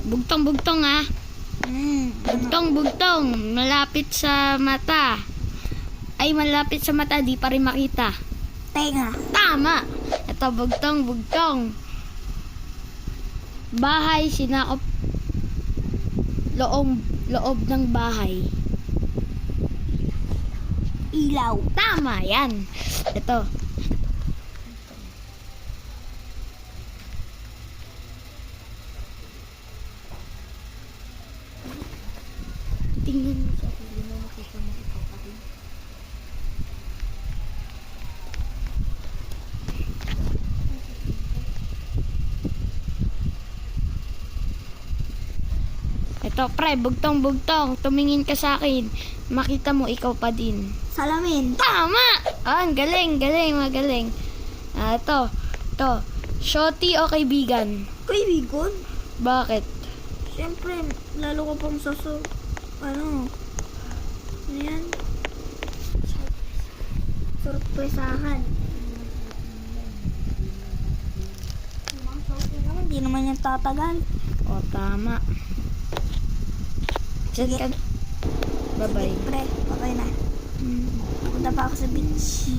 Bugtong-bugtong ah. Bugtong-bugtong. Malapit sa mata. Ay, malapit sa mata, di pa rin makita. Tenga. Tama! Ito, bugtong-bugtong. Bahay, sinakop. Loob ng bahay. Ilaw. Tama, yan. Ito. Tingnan mo sa sarili mo, makita mo ikaw pa rin. Ito, pre, bugtong-bugtong. Tumingin ka sa akin. Makita mo ikaw pa din. Salamin. Tama! Ah, ang galing, magaling. Ah, ito. Shorty o kaibigan? Kaibigan. Bakit? Siyempre, lalo ko pang ano yan? Sorpresahan. Hindi naman yung tatagal. O, tama. Diyan ka. Bye-bye. Pre, okay na. Pupunta pa ako sa beach.